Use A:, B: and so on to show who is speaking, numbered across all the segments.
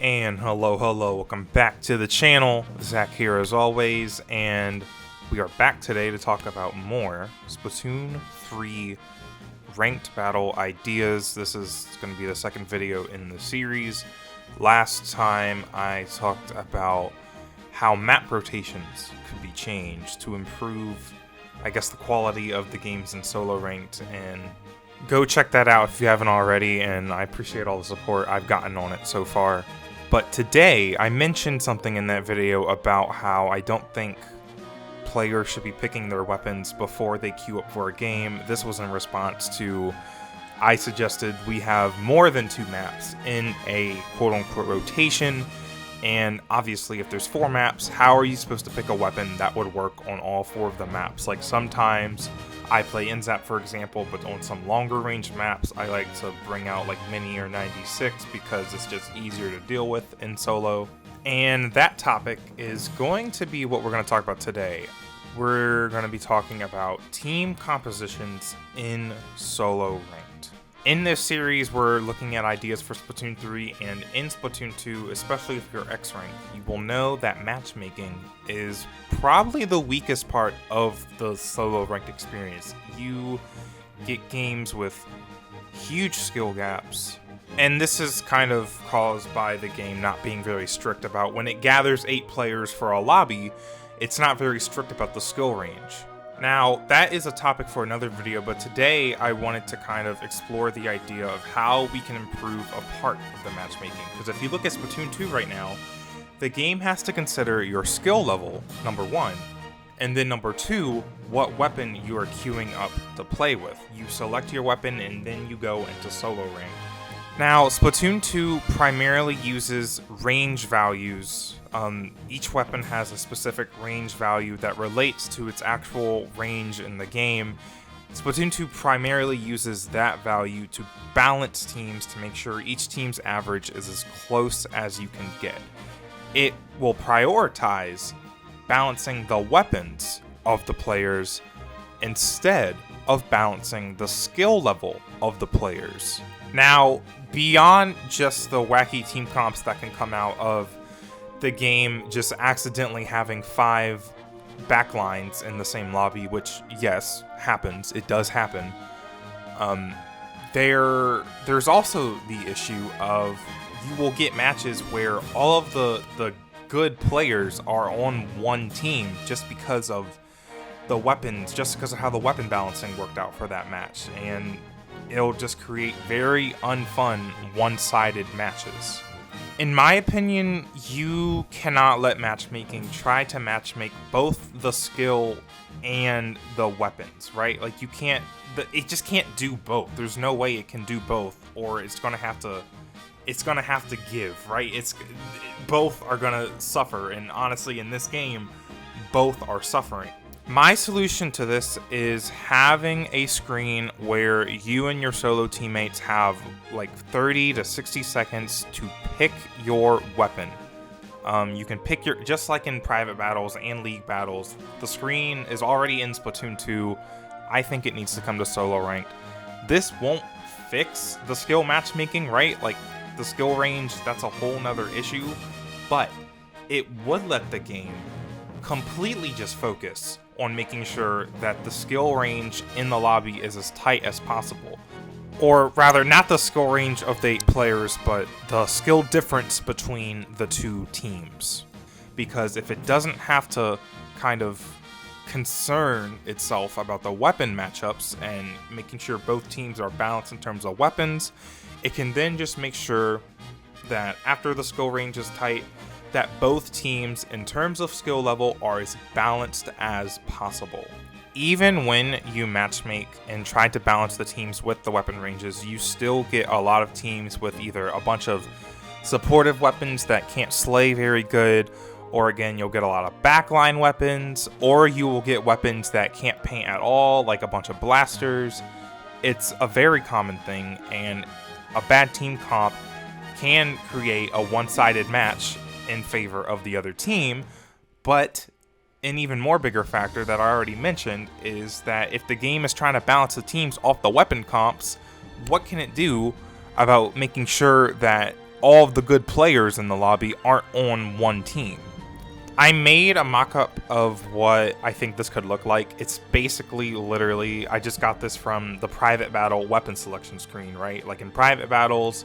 A: And hello, welcome back to the channel. Zach here as always, and we are back today to talk about more Splatoon 3 ranked battle ideas. This is going to be the second video in the series. Last time I talked about how map rotations could be changed to improve, I guess, the quality of the games in solo ranked, and go check that out if you haven't already, and I appreciate all the support I've gotten on it so far. But today, I mentioned something in that video about how I don't think players should be picking their weapons before they queue up for a game. This was in response to, I suggested we have more than 2 maps in a quote-unquote rotation, and obviously if there's 4 maps, how are you supposed to pick a weapon that would work on all 4 of the maps? Like, sometimes I play NZAP, for example, but on some longer range maps, I like to bring out like Mini or 96 because it's just easier to deal with in solo. And that topic is going to be what we're going to talk about today. We're going to be talking about team compositions in solo ranked. In this series, we're looking at ideas for Splatoon 3, and in Splatoon 2, especially if you're X-Rank, you will know that matchmaking is probably the weakest part of the solo ranked experience. You get games with huge skill gaps, and this is kind of caused by the game not being very strict about when it gathers 8 players for a lobby, it's not very strict about the skill range. Now, that is a topic for another video, but today I wanted to kind of explore the idea of how we can improve a part of the matchmaking. Because if you look at Splatoon 2 right now, the game has to consider your skill level, number 1, and then number 2, what weapon you are queuing up to play with. You select your weapon and then you go into solo rank. Now, Splatoon 2 primarily uses range values. Each weapon has a specific range value that relates to its actual range in the game. Splatoon 2 primarily uses that value to balance teams to make sure each team's average is as close as you can get. It will prioritize balancing the weapons of the players instead of balancing the skill level of the players. Now, beyond just the wacky team comps that can come out of the game just accidentally having 5 backlines in the same lobby, which, yes, happens. It does happen. There's also the issue of you will get matches where all of the good players are on one team just because of the weapons, just because of how the weapon balancing worked out for that match, and it'll just create very unfun one-sided matches. In my opinion, you cannot let matchmaking try to matchmake both the skill and the weapons, right? Like, you can't, it just can't do both. There's no way it can do both, or it's gonna have to give, right? Both are gonna suffer, and honestly, in this game, both are suffering. My solution to this is having a screen where you and your solo teammates have like 30 to 60 seconds to pick your weapon. You can pick just like in private battles and league battles, the screen is already in Splatoon 2. I think it needs to come to solo ranked. This won't fix the skill matchmaking, right? Like, the skill range, that's a whole nother issue, but it would let the game completely just focus on making sure that the skill range in the lobby is as tight as possible. Or rather, not the skill range of the 8 players, but the skill difference between the 2 teams. Because if it doesn't have to kind of concern itself about the weapon matchups and making sure both teams are balanced in terms of weapons, it can then just make sure that after the skill range is tight, that both teams, in terms of skill level, are as balanced as possible. Even when you matchmake and try to balance the teams with the weapon ranges, you still get a lot of teams with either a bunch of supportive weapons that can't slay very good, or again, you'll get a lot of backline weapons, or you will get weapons that can't paint at all, like a bunch of blasters. It's a very common thing, and a bad team comp can create a one-sided match in favor of the other team. But an even more bigger factor that I already mentioned is that if the game is trying to balance the teams off the weapon comps, what can it do about making sure that all of the good players in the lobby aren't on one team. I made a mock-up of what I think this could look like. It's basically literally, I just got this from the private battle weapon selection screen, right? Like in private battles,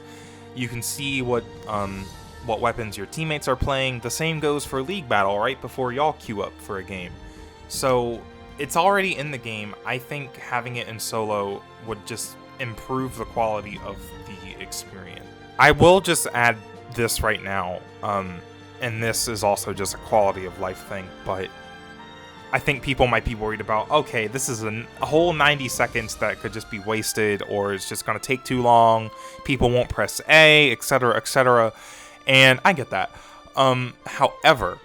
A: you can see what weapons your teammates are playing. The same goes for league battle, right before y'all queue up for a game. So it's already in the game. I think having it in solo would just improve the quality of the experience. I will just add this right now, and this is also just a quality of life thing, but I think people might be worried about, okay, this is a whole 90 seconds that could just be wasted, or it's just going to take too long, people won't press A, etc., etc., and I get that. However,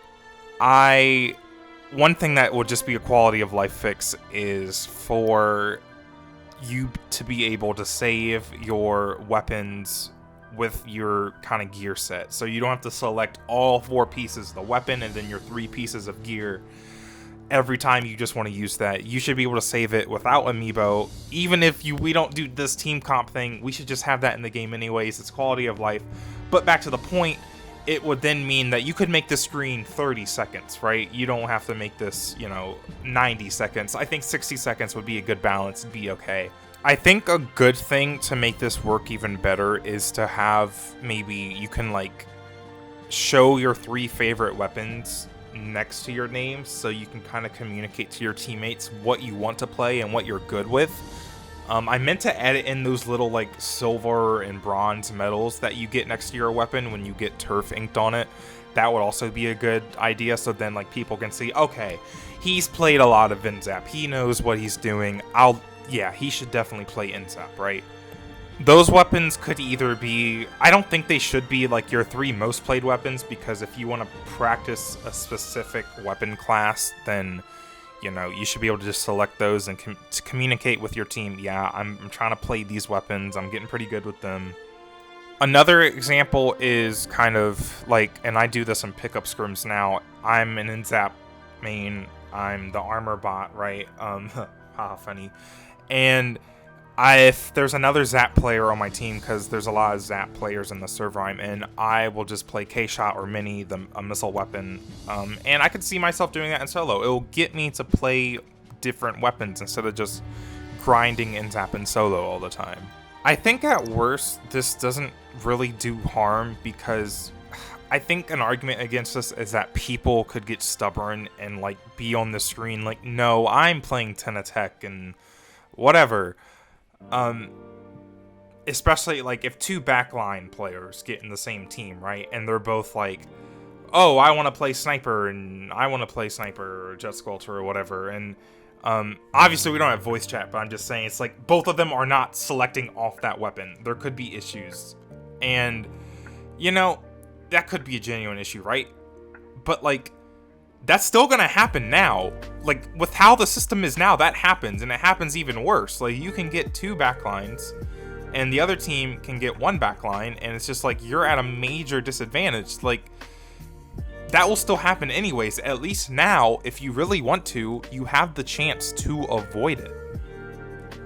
A: one thing that would just be a quality of life fix is for you to be able to save your weapons with your kind of gear set, so you don't have to select all 4 pieces of the weapon and then your 3 pieces of gear every time you just want to use that. You should be able to save it without amiibo. Even if we don't do this team comp thing, we should just have that in the game anyways. It's quality of life. But back to the point, it would then mean that you could make this screen 30 seconds, right? You don't have to make this, 90 seconds. I think 60 seconds would be a good balance and be okay. I think a good thing to make this work even better is to have, maybe you can show your 3 favorite weapons next to your names, so you can kind of communicate to your teammates what you want to play and what you're good with. I meant to edit in those little silver and bronze medals that you get next to your weapon when you get turf inked on it. That would also be a good idea, so then people can see, okay, he's played a lot of Inzap, he knows what he's doing, yeah, he should definitely play Inzap, right? Those weapons could either be, I don't think they should be your 3 most played weapons, because if you want to practice a specific weapon class, then you should be able to just select those and to communicate with your team. Yeah, I'm trying to play these weapons, I'm getting pretty good with them. Another example is kind of and I do this in pickup scrims now, I'm an Inzap main, I'm the armor bot, right? Haha, funny. And if there's another Zap player on my team, because there's a lot of Zap players in the server I'm in, I will just play K-Shot or Mini, a missile weapon. And I could see myself doing that in solo. It will get me to play different weapons instead of just grinding Inzap in solo all the time. I think at worst, this doesn't really do harm, because I think an argument against this is that people could get stubborn and be on the screen no, I'm playing Tenatech and whatever. Especially if 2 backline players get in the same team, right? And they're both oh, I want to play sniper and I want to play sniper or jet squelcher or whatever. And obviously we don't have voice chat, but I'm just saying it's both of them are not selecting off that weapon. There could be issues, and that could be a genuine issue, right? But that's still gonna happen now. With how the system is now, that happens, and it happens even worse. You can get 2 backlines, and the other team can get 1 backline, and it's just you're at a major disadvantage. That will still happen anyways. At least now, if you really want to, you have the chance to avoid it.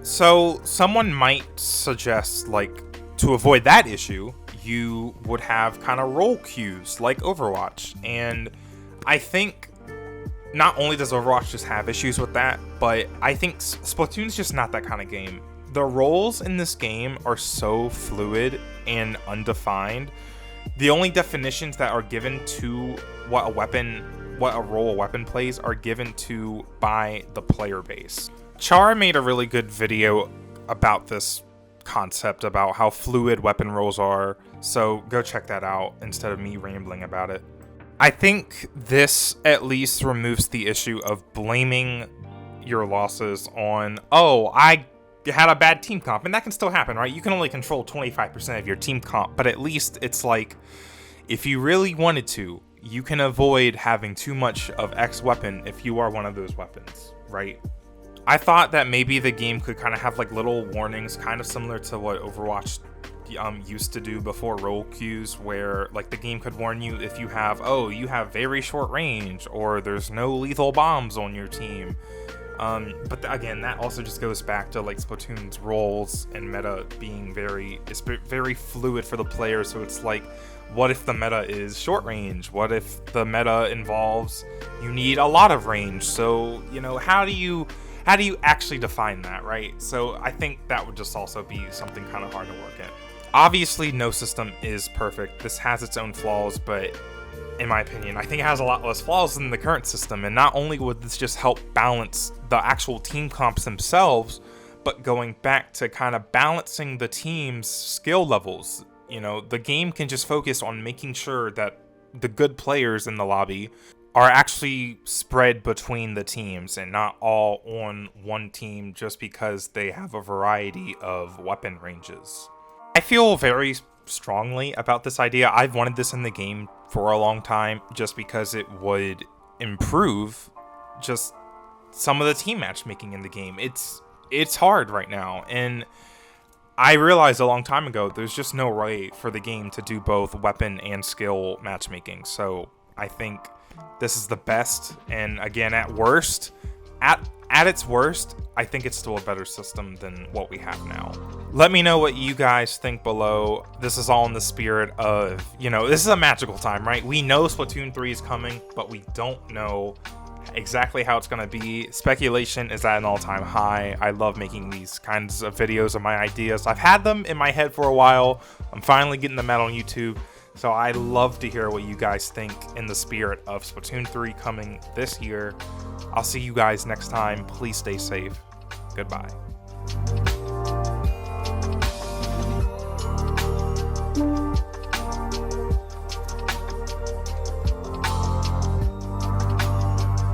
A: So someone might suggest, to avoid that issue, you would have kind of role queues like Overwatch, and I think not only does Overwatch just have issues with that, but I think Splatoon's just not that kind of game. The roles in this game are so fluid and undefined. The only definitions that are given to what a role a weapon plays are given to by the player base. Chara made a really good video about this concept, about how fluid weapon roles are, so go check that out instead of me rambling about it. I think this at least removes the issue of blaming your losses on, oh, I had a bad team comp, and that can still happen, right? You can only control 25% of your team comp, but at least it's if you really wanted to, you can avoid having too much of X weapon if you are one of those weapons, right? I thought that maybe the game could kind of have little warnings, kind of similar to what Overwatch used to do before role queues, where the game could warn you if you have very short range, or there's no lethal bombs on your team. But again, that also just goes back to like Splatoon's roles and meta being it's very fluid for the player. So it's like, what if the meta is short range? What if the meta involves you need a lot of range? So, you know, how do you actually define that, right? So I think that would just also be something kind of hard to work at. Obviously, no system is perfect. This has its own flaws, but in my opinion, I think it has a lot less flaws than the current system. And not only would this just help balance the actual team comps themselves, but going back to kind of balancing the team's skill levels. You know, the game can just focus on making sure that the good players in the lobby are actually spread between the teams and not all on one team just because they have a variety of weapon ranges. I feel very strongly about this idea. I've wanted this in the game for a long time just because it would improve just some of the team matchmaking in the game. It's hard right now, and I realized a long time ago there's just no way for the game to do both weapon and skill matchmaking. So I think this is the best, and again, at its worst, I think it's still a better system than what we have now. Let me know what you guys think below. This is all in the spirit of, you know, this is a magical time, right? We know Splatoon 3 is coming, but we don't know exactly how it's going to be. Speculation is at an all-time high. I love making these kinds of videos of my ideas. I've had them in my head for a while. I'm finally getting them out on YouTube. So I love to hear what you guys think in the spirit of Splatoon 3 coming this year. I'll see you guys next time. Please stay safe. Goodbye.